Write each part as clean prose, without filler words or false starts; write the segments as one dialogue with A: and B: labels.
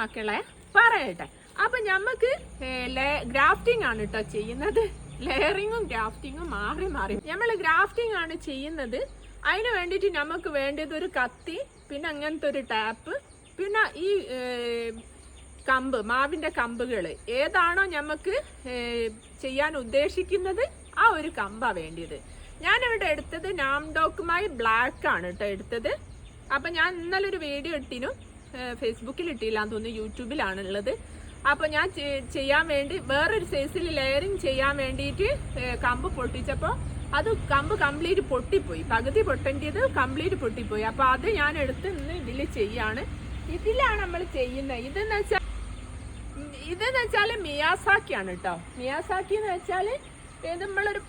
A: മക്കളെ പറയട്ടെ. അപ്പൊ ഞമ്മക്ക് ഗ്രാഫ്റ്റിംഗ് ആണ് കേട്ടോ ചെയ്യുന്നത്. ലെയറിങ്ങും ഗ്രാഫ്റ്റിങ്ങും മാറി മാറി നമ്മൾ ഗ്രാഫ്റ്റിംഗ് ആണ് ചെയ്യുന്നത്. അതിന് വേണ്ടിയിട്ട് നമുക്ക് വേണ്ടത് ഒരു കത്തി, പിന്നെ അങ്ങനത്തെ ഒരു ടാപ്പ്, പിന്നെ ഈ കമ്പ്, മാവിന്റെ കമ്പുകൾ ഏതാണോ നമുക്ക് ചെയ്യാൻ ഉദ്ദേശിക്കുന്നത് ആ ഒരു കമ്പാ വേണ്ടിയത്. ഞാനിവിടെ എടുത്തത് നാംഡോക്കുമായി ബ്ലാക്ക് ആണ് കേട്ടോ എടുത്തത്. അപ്പൊ ഞാൻ ഇന്നലെ ഒരു വീഡിയോ ഇട്ടിനും, ഫേസ്ബുക്കിൽ ഇട്ടില്ലാന്ന് തോന്നുന്നു, യൂട്യൂബിലാണുള്ളത്. അപ്പൊ ഞാൻ ചെയ്യാൻ വേണ്ടി വേറൊരു സൈസിൽ ലെയറിങ് ചെയ്യാൻ വേണ്ടിയിട്ട് കമ്പ് പൊട്ടിച്ചപ്പോൾ അത് കമ്പ് കംപ്ലീറ്റ് പൊട്ടിപ്പോയി. പകുതി പൊട്ടേണ്ടത് കംപ്ലീറ്റ് പൊട്ടിപ്പോയി. അപ്പൊ അത് ഞാൻ എടുത്ത് ഇന്ന് ഇതിൽ ചെയ്യാണ്. ഇതിലാണ് നമ്മൾ ചെയ്യുന്നത്. ഇതെന്ന് വെച്ചാൽ മിയാസാക്കി ആണ് കേട്ടോ. മിയാസാക്കി എന്ന് വെച്ചാൽ ഇത് നമ്മളൊരു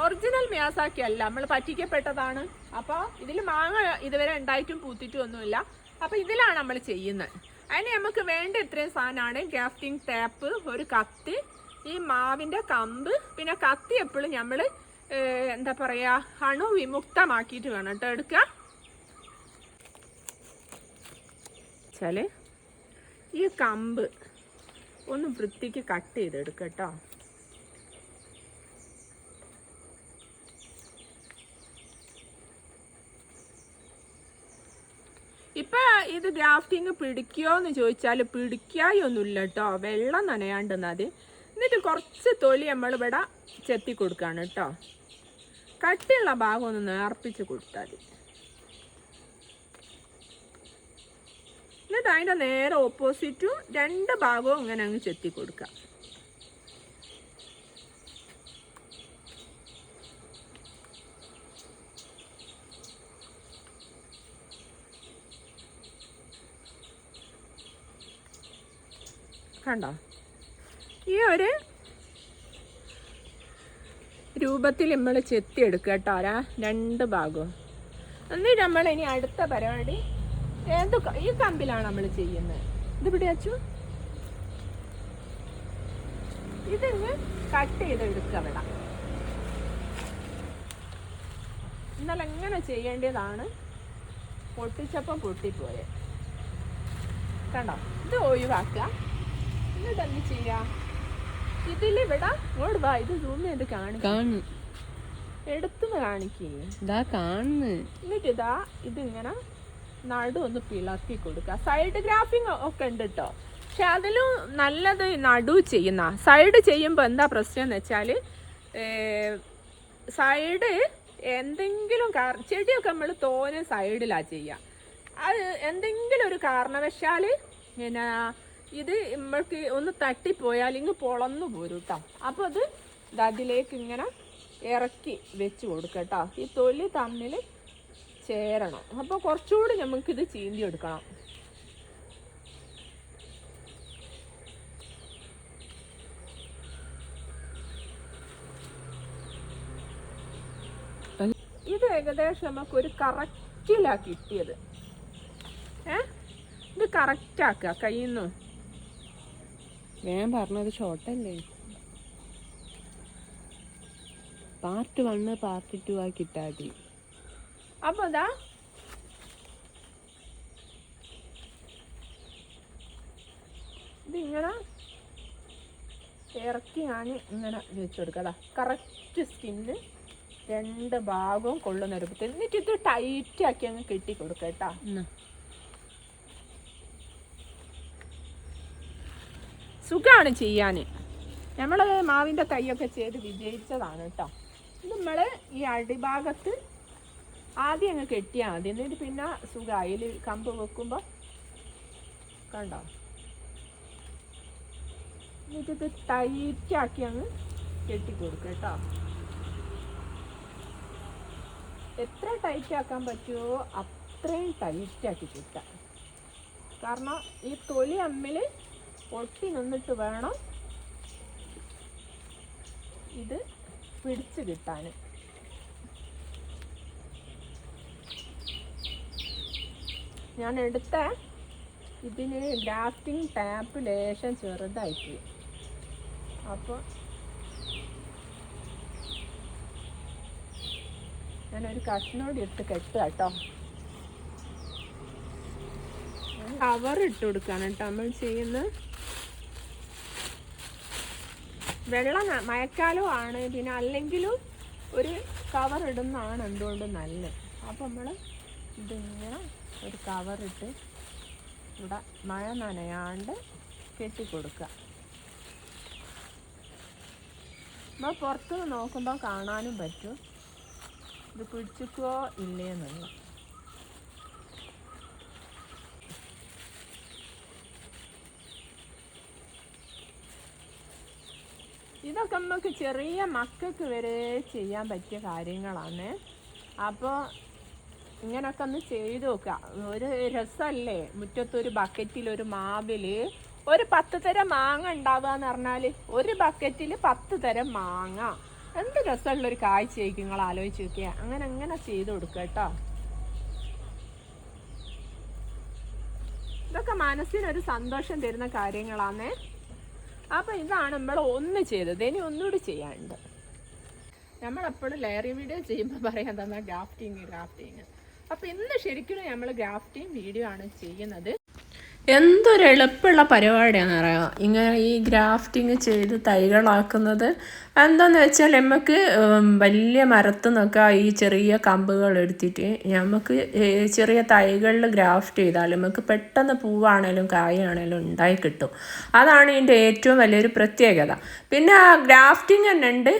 A: ഒറിജിനൽ മിയാസാക്കി അല്ല, നമ്മൾ പറ്റിക്കപ്പെട്ടതാണ്. അപ്പോൾ ഇതിൽ മാങ്ങ ഇതുവരെ ഉണ്ടായിട്ടും പൂത്തിട്ടും ഒന്നുമില്ല. അപ്പോൾ ഇതിലാണ് നമ്മൾ ചെയ്യുന്നത്. അതിന് നമുക്ക് വേണ്ട ഇത്രയും സാധനമാണ്: ഗ്രാഫ്റ്റിംഗ് ടാപ്പ്, ഒരു കത്തി, ഈ മാവിൻ്റെ കമ്പ്. പിന്നെ കത്തി എപ്പോഴും നമ്മൾ എന്താ പറയുക, അണുവിമുക്തമാക്കിയിട്ട് വേണം കേട്ടോ എടുക്കുക. വെച്ചാൽ ഈ കമ്പ് ഒന്ന് വൃത്തിക്ക് കട്ട് ചെയ്തെടുക്കുക കേട്ടോ. ഇപ്പൊ ഇത് ഗ്രാഫ്റ്റിംഗ് പിടിക്കോന്ന് ചോദിച്ചാൽ പിടിക്കായൊന്നുമില്ല കേട്ടോ. വെള്ളം നനയാണ്ടെന്നത്. എന്നിട്ട് കുറച്ച് തൊലി നമ്മളിവിടെ ചെത്തി കൊടുക്കുകയാണ് കേട്ടോ. കട്ടിയുള്ള ഭാഗം ഒന്ന് നേർപ്പിച്ച് കൊടുത്താൽ മതി. എന്നിട്ട് അതിൻ്റെ നേരെ ഓപ്പോസിറ്റും രണ്ട് ഭാഗവും ഇങ്ങനെ അങ്ങ് ചെത്തി കൊടുക്കുക. കണ്ടോ? ഈ ഒരു രൂപത്തിൽ നമ്മൾ ചെത്തി എടുക്കുക കേട്ടോ, രണ്ട് ഭാഗവും. എന്നിട്ട് നമ്മൾ ഇനി അടുത്ത പരിപാടി ഈ കമ്പിലാണ് നമ്മൾ ചെയ്യുന്നത്. ഇത് പിടിച്ചു ഇതിങ്ങ് കട്ട് ചെയ്തെടുക്കുക ഇവിടെ. എന്നാൽ എങ്ങനെ ചെയ്യേണ്ടതാണ്, പൊട്ടിച്ചപ്പം പൊട്ടിപ്പോയത് കണ്ടോ. ഇത് ഒഴിവാക്കുക. എന്നിട്ട് എന്ത് ചെയ്യാ, ഇതിലിവിടെ ഇങ്ങോട്ട് വാ, ഇത് സൂം ചെയ്ത് കാണുന്നു, എടുത്തുന്ന് കാണിക്കേ, ഇതാ കാണുന്നു. എന്നിട്ട് ഇതാ ഇതിങ്ങനെ നടു ഒന്ന് പിളർത്തി കൊടുക്കുക. സൈഡ് ഗ്രാഫിംഗ് ഒക്കെ ഉണ്ട് കേട്ടോ, പക്ഷെ അതിലും നല്ലത് നടു ചെയ്യുന്ന. സൈഡ് ചെയ്യുമ്പോൾ എന്താ പ്രശ്നം എന്ന് വെച്ചാൽ സൈഡ് എന്തെങ്കിലും ചെടിയൊക്കെ നമ്മൾ തോനെ സൈഡിലാണ് ചെയ്യുക. അത് എന്തെങ്കിലും ഒരു കാരണവശാൽ പിന്നെ ഇത് നമ്മൾക്ക് ഒന്ന് തട്ടിപ്പോയാൽ ഇങ്ങ് പൊളന്നു പോരും കേട്ടോ. അപ്പോൾ അത് അതിലേക്ക് ഇങ്ങനെ ഇറക്കി വെച്ച് കൊടുക്കുക കേട്ടോ. ഈ തൊലി തമ്മിൽ ചേരണം. അപ്പോൾ കുറച്ചുകൂടി നമുക്കിത് ചീന്തി എടുക്കണം. ഇത് ഏകദേശം നമുക്കൊരു കറക്റ്റിലാണ് കിട്ടിയത്. ഇത് കറക്റ്റാക്കുക കയ്യിൽ നിന്ന്. ഞാൻ പറഞ്ഞത് ഷോർട്ടല്ലേ, പാർട്ട് 1 പാർട്ട് 2 ആക്കി ഇട്ടാൽ മതി. അപ്പൊ അതാ ഇതിങ്ങനെ ഇറക്കി ഞാൻ ഇങ്ങനെ വെച്ചെടുക്കുക. കറക്റ്റ് സ്കിന്ന് രണ്ട് ഭാഗവും കൊള്ളുന്ന രൂപത്തിൽ. എന്നിട്ട് ഇത് ടൈറ്റ് ആക്കി അങ്ങ് കെട്ടി കൊടുക്കുക കേട്ടോ. സുഖമാണ് ചെയ്യാൻ. നമ്മൾ മാവിൻ്റെ തൈയൊക്കെ ചെയ്ത് വിജയിച്ചതാണ് കേട്ടോ. ഇത് നമ്മൾ ഈ അടിഭാഗത്ത് ആദ്യം അങ്ങ് കെട്ടിയാൽ മതി. എന്നിട്ട് പിന്നെ സുഖമായി അതിൽ കമ്പ് വെക്കുമ്പോൾ കണ്ടോ. എന്നിട്ട് ടൈറ്റാക്കി അങ്ങ് കെട്ടിക്കൊടുക്കുക കേട്ടോ. എത്ര ടൈറ്റാക്കാൻ പറ്റുമോ അത്രയും ടൈറ്റാക്കി കിട്ടാം. കാരണം ഈ തൊലി തമ്മിൽ പൊട്ടി നിന്നിട്ട് വേണം ഇത് പിടിച്ച് കിട്ടാൻ. ഞാൻ എടുത്ത ഇതിന് ഗ്രാഫ്റ്റിംഗ് ടാപ്പ് ലേശം ചെറുതായിട്ട്, അപ്പോൾ ഞാനൊരു കഷ്ണോടി എടുത്ത് കെട്ടുക കേട്ടോ. കവർ ഇട്ട് കൊടുക്കാണ് കേട്ടോ നമ്മൾ ചെയ്യുന്ന. വെള്ളം മഴക്കാലം ആണ്, പിന്നെ അല്ലെങ്കിലും ഒരു കവർ ഇടുന്നതാണ് എന്തുകൊണ്ട് നല്ലത്. അപ്പം നമ്മൾ ഇതിങ്ങനെ ഒരു കവറിട്ട് ഇവിടെ മഴ നനയാണ്ട് കെട്ടിക്കൊടുക്കുക. നമ്മൾ പുറത്തുനിന്ന് നോക്കുമ്പോൾ കാണാനും പറ്റും ഇത് പിടിച്ചിക്കോ ഇല്ലേന്നുള്ള. ഇതൊക്കെ നമുക്ക് ചെറിയ മക്കൾക്ക് വരെ ചെയ്യാൻ പറ്റിയ കാര്യങ്ങളാണ്. അപ്പോൾ ഇങ്ങനൊക്കെ ഒന്ന് ചെയ്ത് നോക്കുക. ഒരു രസമല്ലേ, മുറ്റത്തൊരു ബക്കറ്റിൽ ഒരു മാവിൽ ഒരു 10 തരം മാങ്ങ ഉണ്ടാവുക എന്ന് പറഞ്ഞാൽ ഒരു ബക്കറ്റിൽ 10 തരം മാങ്ങ. എന്ത് രസമുള്ളൊരു കാഴ്ചയായിരിക്കും, നിങ്ങൾ ആലോചിച്ച് നോക്കിയാൽ. അങ്ങനെ ചെയ്ത് കൊടുക്കുക കേട്ടോ. ഇതൊക്കെ മനസ്സിനൊരു സന്തോഷം തരുന്ന കാര്യങ്ങളാണ്. അപ്പം ഇതാണ് നമ്മൾ ഒന്ന് ചെയ്തത്. ഇനി ഒന്നുകൂടി ചെയ്യാനുണ്ട്. നമ്മളെപ്പോഴും ലെയറിങ് വീഡിയോ ചെയ്യുമ്പോൾ പറയാൻ തന്ന ഗ്രാഫ്റ്റിങ്. അപ്പം ഇന്ന് ശരിക്കും നമ്മൾ ഗ്രാഫ്റ്റിംഗ് വീഡിയോ ആണ് ചെയ്യുന്നത്. എന്തൊരു എളുപ്പമുള്ള പരിപാടിയാണെന്ന് അറിയാം ഇങ്ങനെ ഈ ഗ്രാഫ്റ്റിങ് ചെയ്ത് തൈകളാക്കുന്നത്. എന്താണെന്ന് വെച്ചാൽ നമുക്ക് വലിയ മരത്തു നിന്നൊക്കെ ഈ ചെറിയ കമ്പുകൾ എടുത്തിട്ട് നമുക്ക് ചെറിയ തൈകളിൽ ഗ്രാഫ്റ്റ് ചെയ്താൽ നമുക്ക് പെട്ടെന്ന് പൂവാണേലും കായാണേലും ഉണ്ടായി കിട്ടും. അതാണ് ഇതിൻ്റെ ഏറ്റവും വലിയൊരു പ്രത്യേകത. പിന്നെ ആ ഗ്രാഫ്റ്റിംഗ് തന്നെ ഉണ്ട്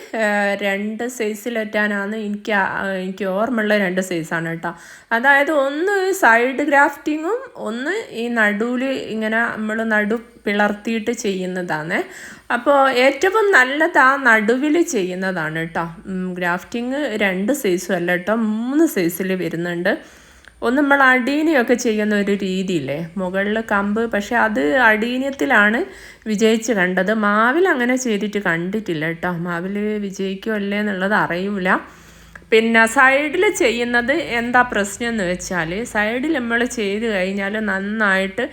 A: 2 സൈസിലെറ്റാനാണ് എനിക്ക് ഓർമ്മയുള്ള 2 സൈസാണ് കേട്ടോ. അതായത് ഒന്ന് സൈഡ് ഗ്രാഫ്റ്റിങ്ങും ഒന്ന് ഈ നടുവിൽ ഇങ്ങനെ നമ്മൾ പിളർത്തിയിട്ട് ചെയ്യുന്നതാണ്. അപ്പോൾ ഏറ്റവും നല്ലത് ആ നടുവിൽ ചെയ്യുന്നതാണ് കേട്ടോ. ഗ്രാഫ്റ്റിങ് 2 സൈസും അല്ല കേട്ടോ, 3 സൈസിൽ വരുന്നുണ്ട്. ഒന്ന് നമ്മൾ അടീനിയൊക്കെ ചെയ്യുന്ന ഒരു രീതിയില്ലേ, മുകളിൽ കമ്പ്. പക്ഷെ അത് അടീന്യത്തിലാണ് വിജയിച്ച് കണ്ടത്. മാവിൽ അങ്ങനെ ചെയ്തിട്ട് കണ്ടിട്ടില്ല കേട്ടോ. മാവിൽ വിജയിക്കുമോ അല്ലേ എന്നുള്ളത് അറിയില്ല. പിന്നെ സൈഡിൽ ചെയ്യുന്നത് എന്താ പ്രശ്നം എന്ന് വെച്ചാൽ, സൈഡിൽ നമ്മൾ ചെയ്ത് കഴിഞ്ഞാൽ നന്നായിട്ട്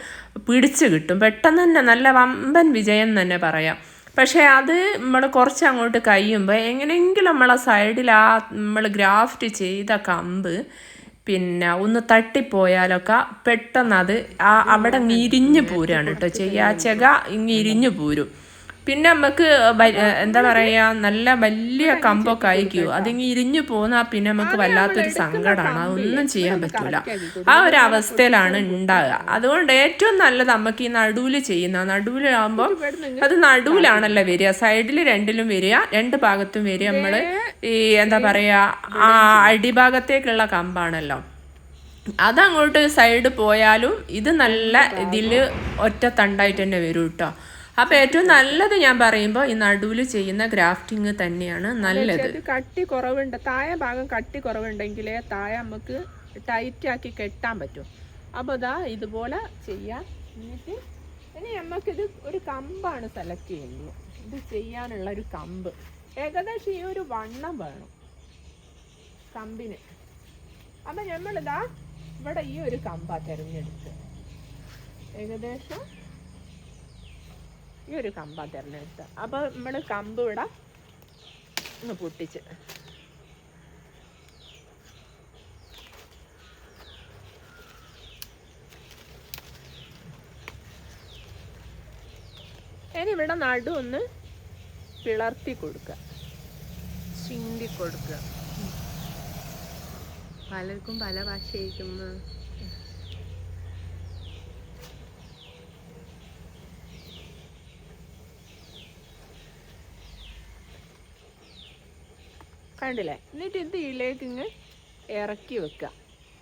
A: പിടിച്ച് കിട്ടും, പെട്ടെന്ന് തന്നെ നല്ല വമ്പൻ വിജയം തന്നെ പറയാം. പക്ഷേ അത് നമ്മൾ കുറച്ച് അങ്ങോട്ട് കഴിയുമ്പോൾ എങ്ങനെയെങ്കിലും നമ്മളെ സൈഡിൽ നമ്മൾ ഗ്രാഫ്റ്റ് ചെയ്ത കമ്പ് പിന്നെ ഒന്ന് തട്ടിപ്പോയാലൊക്കെ പെട്ടെന്ന് അത് അവിടെ ഇരിഞ്ഞു പോരാണ് കേട്ടോ ചെയ്യുക. ചെക ഇരിഞ്ഞു പോരും. പിന്നെ നമുക്ക് എന്താ പറയുക, നല്ല വലിയ കമ്പൊക്കെ അയക്കൂ, അതിങ്ങ് ഇരിഞ്ഞു പോന്നാൽ പിന്നെ നമുക്ക് വല്ലാത്തൊരു സങ്കടമാണ്. അതൊന്നും ചെയ്യാൻ പറ്റൂല. ആ ഒരു അവസ്ഥയിലാണ് ഉണ്ടാകുക. അതുകൊണ്ട് ഏറ്റവും നല്ലത് നമുക്ക് ഈ നടുവിൽ ചെയ്യുന്ന, നടുവിലാകുമ്പോൾ അത് നടുവിലാണല്ലോ വരിക, സൈഡിൽ 2ലും വരിക, 2 ഭാഗത്തും വരിക. നമ്മൾ ഈ എന്താ പറയുക ആ അടിഭാഗത്തേക്കുള്ള കമ്പാണല്ലോ, അതങ്ങോട്ട് സൈഡ് പോയാലും ഇത് നല്ല ഇതിൽ ഒറ്റ തണ്ടായിട്ട് തന്നെ വരും കേട്ടോ. അപ്പോൾ ഏറ്റവും നല്ലത് ഞാൻ പറയുമ്പോൾ ഈ നടുവിൽ ചെയ്യുന്ന ഗ്രാഫ്റ്റിംഗ് തന്നെയാണ് നല്ലത്. കട്ടി കുറവുണ്ട്, താഴെ ഭാഗം കട്ടി കുറവുണ്ടെങ്കിലേ താഴെ നമുക്ക് ടൈറ്റാക്കി കെട്ടാൻ പറ്റും. അപ്പോൾ ഇതാ ഇതുപോലെ ചെയ്യാം. എന്നിട്ട് ഇനി നമുക്കിത് ഒരു കമ്പാണ് സെലക്ട് ചെയ്യേണ്ടത്. ഇത് ചെയ്യാനുള്ള ഒരു കമ്പ് ഏകദേശം ഈ ഒരു വണ്ണം വേണം കമ്പിന്. അപ്പം നമ്മളിതാ ഇവിടെ ഈ ഒരു കമ്പാണ് തിരഞ്ഞെടുത്ത്, ഏകദേശം ഈ ഒരു കമ്പാ തിരഞ്ഞെടുത്ത്. അപ്പോൾ നമ്മൾ കമ്പ് ഇവിടെ ഒന്ന് പൊട്ടിച്ച് ഇനി ഇവിടെ നടു ഒന്ന് പിളർത്തി കൊടുക്കുക, ചിന്തി കൊടുക്കുക. പലർക്കും പല ഭാഷയായിരിക്കും. കണ്ടില്ലേ? എന്നിട്ട് ഇത് ഇതിലേക്ക് ഇങ്ങ് ഇറക്കി വെക്കുക.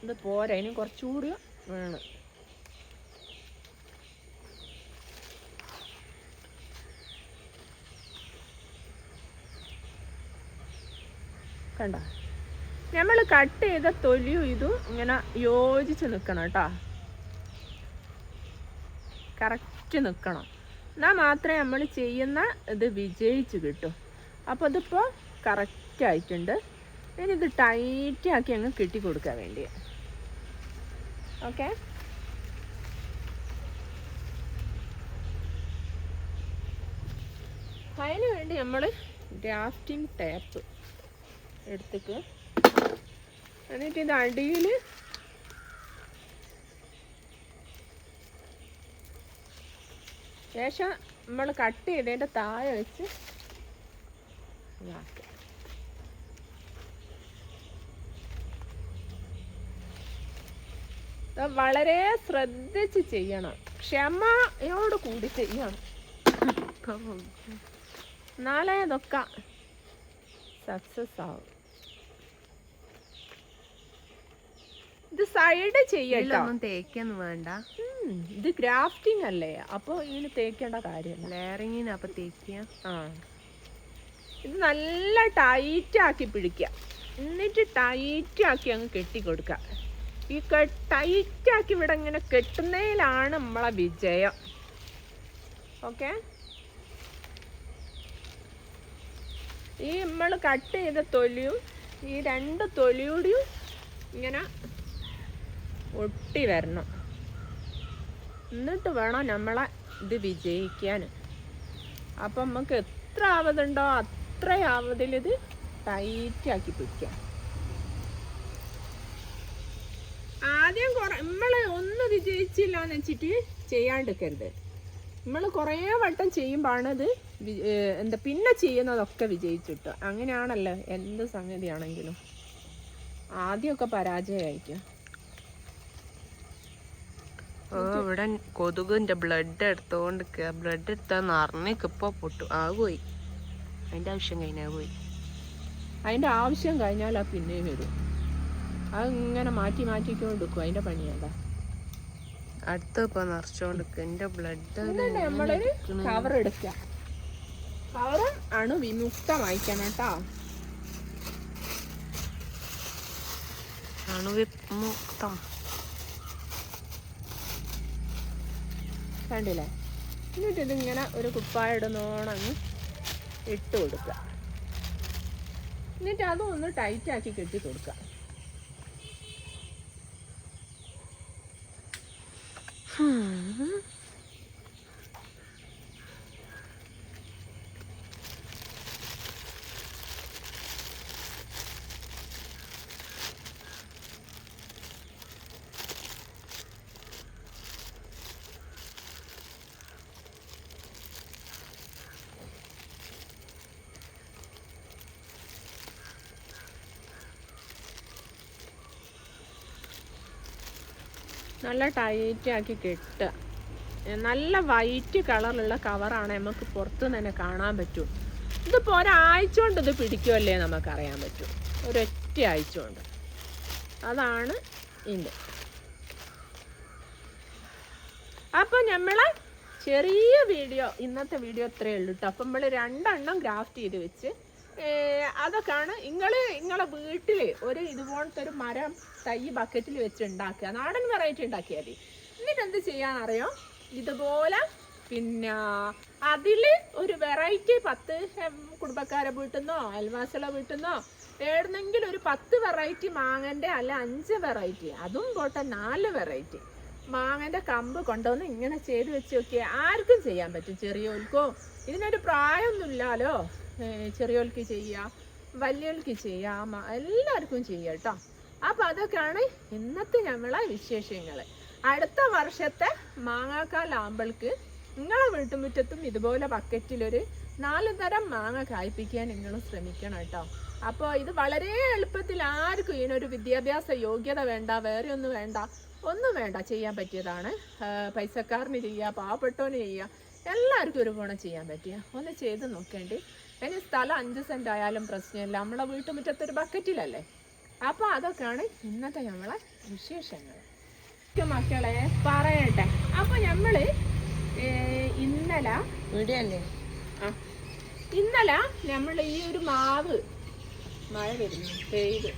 A: ഇത് പോരാ, ഇനി കുറച്ചുകൂടി വേണം. കണ്ട, നമ്മൾ കട്ട് ചെയ്ത തൊലിയും ഇതും ഇങ്ങനെ യോജിച്ച് നിൽക്കണം കേട്ടോ, കറക്റ്റ് നിൽക്കണം. എന്നാൽ മാത്രമേ നമ്മൾ ചെയ്യുന്ന ഇത് വിജയിച്ച് കിട്ടും. അപ്പോൾ ഇതിപ്പോൾ കറക്റ്റ് ആയിട്ടുണ്ട്. ഇനി ഇത് ടൈറ്റാക്കി അങ്ങ് കെട്ടി കൊടുക്കാൻ വേണ്ടി. ഓക്കെ, അതിന് വേണ്ടി നമ്മൾ ഗ്രാഫ്റ്റിംഗ് ടേപ്പ് എടുത്തിട്ട് എന്നിട്ട് ഇത് അടിയിൽ ശേഷം നമ്മൾ കട്ട് ചെയ്തതിൻ്റെ താഴെ വെച്ച് ഇതാക്കുക. വളരെ ശ്രദ്ധിച്ച് ചെയ്യണം, ക്ഷമയോട് കൂടി ചെയ്യണം, എന്നാലേ ഇതൊക്കെ സക്സസ് ആവും. ഇത് സൈഡ് ചെയ്യട്ടോ,
B: തേക്കൊന്നും വേണ്ട.
A: ഇത് ഗ്രാഫ്റ്റിംഗ് അല്ലേ, അപ്പോൾ ഇതിന് തേക്കേണ്ട കാര്യമില്ല.
B: ലെയറിങ്ങിന് അപ്പം തേക്കുക.
A: ഇത് നല്ല ടൈറ്റാക്കി പിടിക്കുക, എന്നിട്ട് ടൈറ്റാക്കി അങ്ങ് കെട്ടിക്കൊടുക്കുക. ഈ ടൈറ്റാക്കി ഇവിടെ ഇങ്ങനെ കെട്ടുന്നതിലാണ് നമ്മളെ വിജയം. ഓക്കെ, ഈ നമ്മൾ കട്ട് ചെയ്ത തൊലിയും ഈ 2 തൊലിയൂടിയും ഇങ്ങനെ ഒട്ടി വരണം, എന്നിട്ട് വേണം നമ്മളെ ഇത് വിജയിക്കാൻ. അപ്പം നമുക്ക് എത്ര ആവതുണ്ടോ അത്ര ആവതിലിത് ടൈറ്റാക്കി പിടിക്കാം. ആദ്യം നമ്മൾ ഒന്ന് വിജയിച്ചില്ല എന്ന് വെച്ചിട്ട് ചെയ്യാണ്ടിരിക്കരുത്. നമ്മൾ കുറേ വട്ടം ചെയ്യുമ്പോഴാണ് ഇത് പിന്നെ ചെയ്യുന്നതൊക്കെ വിജയിച്ചിട്ട്. അങ്ങനെയാണല്ലോ എന്ത് സംഗതിയാണെങ്കിലും, ആദ്യമൊക്കെ പരാജയമായിരിക്കും.
B: ഇവിടെ കൊതുകിന്റെ ബ്ലഡ് എടുത്തോണ്ട് ബ്ലഡ് എടുത്താൽ നിറഞ്ഞിക്ക് ഇപ്പൊ പൊട്ടു. പോയി അതിന്റെ ആവശ്യം കഴിഞ്ഞാൽ പോയി.
A: അതിന്റെ ആവശ്യം കഴിഞ്ഞാൽ ആ പിന്നെ വരും. അതിങ്ങനെ മാറ്റി മാറ്റിക്കൊണ്ടിരിക്കും, അതിന്റെ പണിയതാ.
B: അടുത്ത ഇപ്പൊ നിറച്ചോണ്ടിരിക്കും എന്റെ ബ്ലഡ്.
A: നമ്മളൊരു കവർ എടുക്കുക, കവർ അണു വിമുക്തമായിക്കണം കേട്ടോ.
B: അണുവിമുക്തം
A: കണ്ടില്ലേ? എന്നിട്ട് ഇതിങ്ങനെ ഒരു കുപ്പായ ഇടുന്നോണങ്ങ് ഇട്ട് കൊടുക്കുക, എന്നിട്ട് അതും ഒന്ന് ടൈറ്റാക്കി കെട്ടി കൊടുക്കുക. നല്ല ടൈറ്റാക്കി കെട്ടുക. നല്ല വൈറ്റ് കളറുള്ള കവറാണ്, നമുക്ക് പുറത്ത് തന്നെ കാണാൻ പറ്റും. ഇതിപ്പോൾ ഒരാഴ്ച കൊണ്ട് ഇത് പിടിക്കുമല്ലേ നമുക്കറിയാൻ പറ്റും, ഒരൊറ്റ ആഴ്ച കൊണ്ട്. അതാണ് ഇതിൻ്റെ. അപ്പോൾ നമ്മളെ ചെറിയ വീഡിയോ, ഇന്നത്തെ വീഡിയോ ഇത്രയേ ഉള്ളൂ കേട്ടോ. അപ്പം നമ്മൾ 2 എണ്ണം ഗ്രാഫ്റ്റ് ചെയ്ത് വെച്ച് അതൊക്കെയാണ് നിങ്ങളെ വീട്ടിൽ ഒരു ഇതുപോലത്തെ ഒരു മരം തൈ ബക്കറ്റിൽ വെച്ച് ഉണ്ടാക്കുക, നാടൻ വെറൈറ്റി ഉണ്ടാക്കിയാൽ മതി. എന്നിട്ട് എന്ത് ചെയ്യാനറിയോ, ഇതുപോലെ പിന്നെ അതിൽ ഒരു വെറൈറ്റി 10 കുടുംബക്കാരെ വീട്ടിൽ നിന്നോ അയൽവാസികളെ വീട്ടിൽ നിന്നോ എവിടുന്നെങ്കിലും ഒരു 10 വെറൈറ്റി മാങ്ങൻ്റെ അല്ല 5 വെറൈറ്റി, അതും പോട്ടെ 4 വെറൈറ്റി മാങ്ങൻ്റെ കമ്പ് കൊണ്ടുവന്ന് ഇങ്ങനെ ചെയ്ത് വെച്ച് നോക്കിയാൽ ആർക്കും ചെയ്യാൻ പറ്റും. ചെറിയോൽക്കോ, ഇതിനൊരു പ്രായമൊന്നുമില്ലല്ലോ, ചെറിയോൽക്ക് ചെയ്യാം, വലിയോൽക്ക് ചെയ്യാം, എല്ലാവർക്കും ചെയ്യാം കേട്ടോ. അപ്പം അതൊക്കെയാണ് ഇന്നത്തെ നമ്മളെ വിശേഷങ്ങൾ. അടുത്ത വർഷത്തെ മാങ്ങാക്കാലാകുമ്പോൾക്ക് നിങ്ങളെ വീട്ടുമുറ്റത്തും ഇതുപോലെ ബക്കറ്റിലൊരു 4 തരം മാങ്ങ കായ്പ്പിക്കാൻ നിങ്ങൾ ശ്രമിക്കണം കേട്ടോ. അപ്പോൾ ഇത് വളരെ എളുപ്പത്തിൽ ആർക്കും ഇതിനൊരു വിദ്യാഭ്യാസ യോഗ്യത വേണ്ട, വേറെ ഒന്നും വേണ്ട, ചെയ്യാൻ പറ്റിയതാണ്. പൈസക്കാരന് ചെയ്യുക, പാവപ്പെട്ടവന് ചെയ്യുക, എല്ലാവർക്കും ഒരു ഗുണം ചെയ്യാൻ പറ്റിയ ഒന്ന് ചെയ്ത് നോക്കേണ്ടി. ഇനി സ്ഥലം 5 സെൻറ്റ് ആയാലും പ്രശ്നമില്ല, നമ്മളെ വീട്ടുമുറ്റത്തൊരു ബക്കറ്റിലല്ലേ. അപ്പോൾ അതൊക്കെയാണ് ഇന്നത്തെ നമ്മളെ വിശേഷങ്ങൾ. മക്കളെ പറയട്ടെ, അപ്പോൾ നമ്മൾ ഇന്നലെ നമ്മൾ ഈ ഒരു മാവ്, മഴ വരുന്നു പെയ്ത്,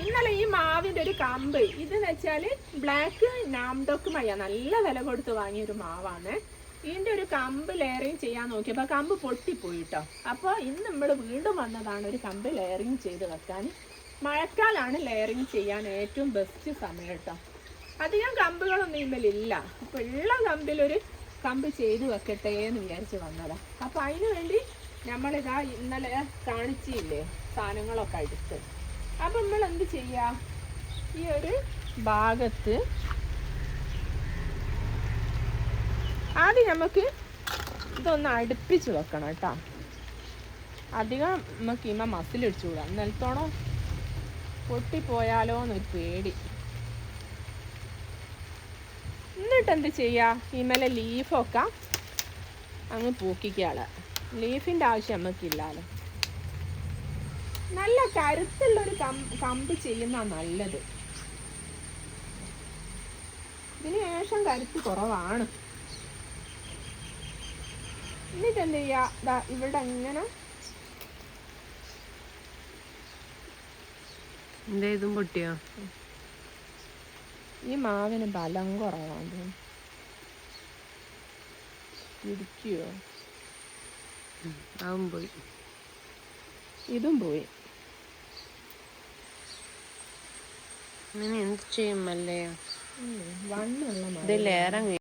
A: ഇന്നലെ ഈ മാവിൻ്റെ ഒരു കമ്പ്, ഇതെന്ന് വെച്ചാൽ ബ്ലാക്ക് നാംഡോക്ക് മഴ നല്ല വില കൊടുത്ത് വാങ്ങിയൊരു മാവാണ്. ഇതിൻ്റെ ഒരു കമ്പ് ലെയറിങ് ചെയ്യാൻ നോക്കിയപ്പോൾ കമ്പ് പൊട്ടിപ്പോയി കേട്ടോ. അപ്പോൾ ഇന്ന് നമ്മൾ വീണ്ടും വന്നതാണ് ഒരു കമ്പ് ലെയറിങ് ചെയ്ത് വെക്കാൻ. മഴക്കാലാണ് ലെയറിങ് ചെയ്യാൻ ഏറ്റവും ബെസ്റ്റ് സമയം കേട്ടോ. അധികം കമ്പുകളൊന്നും ഇതിലില്ല, അപ്പോൾ ഉള്ള കമ്പിലൊരു കമ്പ് ചെയ്ത് വെക്കട്ടെ എന്ന് വിചാരിച്ച് വന്നതാണ്. അപ്പോൾ അതിന് വേണ്ടി നമ്മളിതാ ഇന്നലെ കാണിച്ചില്ലേ സാധനങ്ങളൊക്കെ എടുത്ത്. അപ്പം നമ്മൾ എന്ത് ചെയ്യുക, ഈ ഒരു ഭാഗത്ത് ആദ്യം നമുക്ക് ഇതൊന്ന് അടുപ്പിച്ച് വെക്കണം കേട്ടോ. അധികം നമുക്ക് ഇമ്മ മസിലിടിച്ചുകൂടാ, നിലത്തോണോ പൊട്ടിപ്പോയാലോ എന്നൊരു പേടി. എന്നിട്ട് എന്ത് ചെയ്യുക, ഇമ്മലെ ലീഫൊക്കെ അങ്ങ് പൂക്കിക്കാളെ. ലീഫിൻ്റെ ആവശ്യം നമുക്കില്ലല്ലോ. നല്ല കരുത്തുള്ളൊരു കമ്പ് ചെയ്യുന്ന നല്ലത്. ഇതിന് ശേഷം കരുത്ത് കുറവാണ്. എന്നിട്ട് എന്ത് ചെയ്യുക, ഇവിടെ അങ്ങനെ
B: ഇതും പൊട്ടിയോ?
A: ഈ മാവിന് ബലം കുറവാണ്. ഇരിക്കുവോ?
B: അതും പോയി,
A: ഇതും പോയി.
B: അങ്ങനെ എന്ത് ചെയ്യുമല്ലേ?
A: വണ്ണുള്ള
B: ഇത് ലേറെ